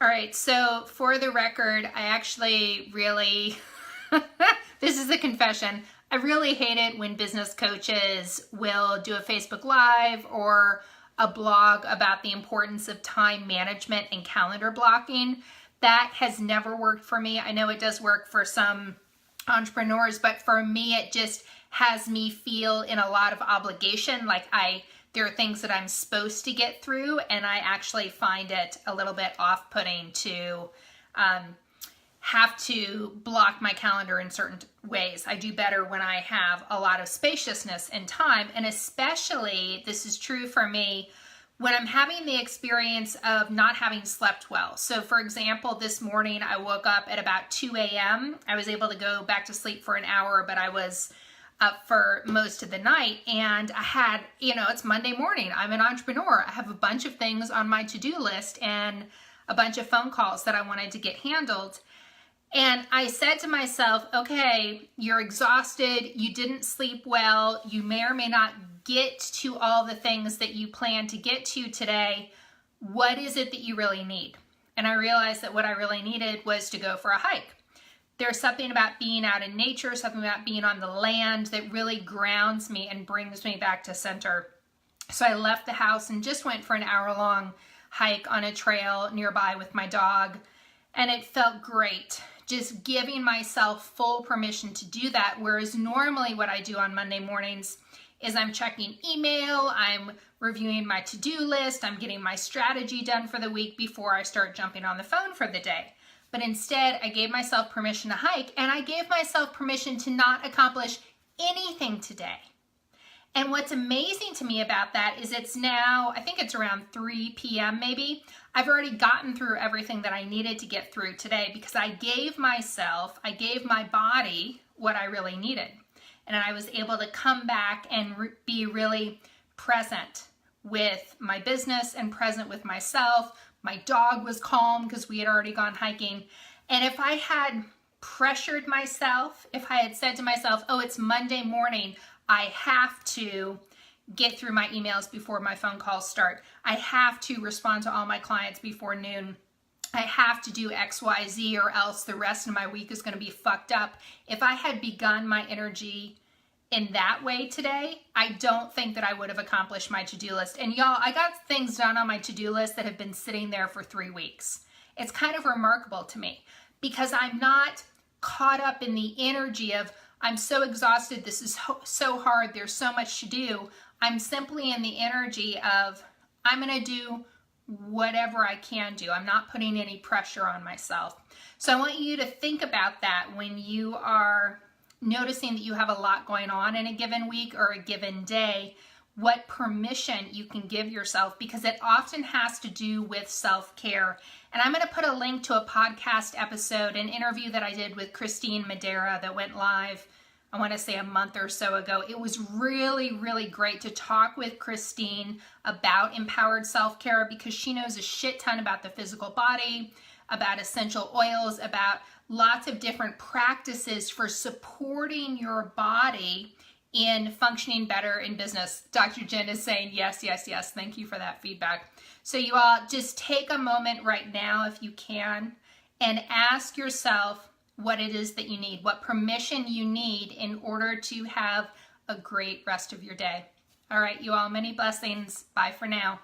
All right, so for the record, I actually really, this is a confession, I really hate it when business coaches will do a Facebook Live or a blog about the importance of time management and calendar blocking. That has never worked for me. I know it does work for some entrepreneurs, but for me, it just has me feel in a lot of obligation, like there are things that I'm supposed to get through, and I actually find it a little bit off-putting to have to block my calendar in certain ways. I do better when I have a lot of spaciousness and time, and especially, this is true for me, when I'm having the experience of not having slept well. So for example, this morning I woke up at about 2 a.m. I was able to go back to sleep for an hour, but I was up for most of the night, and I had, it's Monday morning. I'm an entrepreneur. I have a bunch of things on my to-do list and a bunch of phone calls that I wanted to get handled. And I said to myself, okay, you're exhausted. You didn't sleep well. You may or may not get to all the things that you plan to get to today. What is it that you really need? And I realized that what I really needed was to go for a hike. There's something about being out in nature, something about being on the land that really grounds me and brings me back to center. So I left the house and just went for an hour-long hike on a trail nearby with my dog, and it felt great. Just giving myself full permission to do that, whereas normally what I do on Monday mornings is I'm checking email, I'm reviewing my to-do list, I'm getting my strategy done for the week before I start jumping on the phone for the day. But instead, I gave myself permission to hike, and I gave myself permission to not accomplish anything today. And what's amazing to me about that is it's now, I think it's around 3 p.m. maybe. I've already gotten through everything that I needed to get through today because I gave my body what I really needed. And I was able to come back and be really present with my business and present with myself. My dog was calm because we had already gone hiking. And if I had pressured myself, if I had said to myself, oh, it's Monday morning, I have to get through my emails before my phone calls start. I have to respond to all my clients before noon. I have to do X, Y, Z, or else the rest of my week is going to be fucked up. If I had begun my energy in that way today, I don't think that I would have accomplished my to-do list. And y'all, I got things done on my to-do list that have been sitting there for 3 weeks. It's kind of remarkable to me because I'm not caught up in the energy of, I'm so exhausted, this is so hard, there's so much to do. I'm simply in the energy of, I'm gonna do whatever I can do. I'm not putting any pressure on myself. So I want you to think about that when you are noticing that you have a lot going on in a given week or a given day, what permission you can give yourself, because it often has to do with self-care. And I'm going to put a link to a podcast episode, an interview that I did with Christine Madera that went live, I want to say a month or so ago. It was really, really great to talk with Christine about empowered self-care because she knows a shit ton about the physical body, about essential oils, about lots of different practices for supporting your body in functioning better in business. Dr. Jen is saying yes, yes, yes. Thank you for that feedback. So you all just take a moment right now if you can and ask yourself what it is that you need, what permission you need in order to have a great rest of your day. All right, you all, many blessings. Bye for now.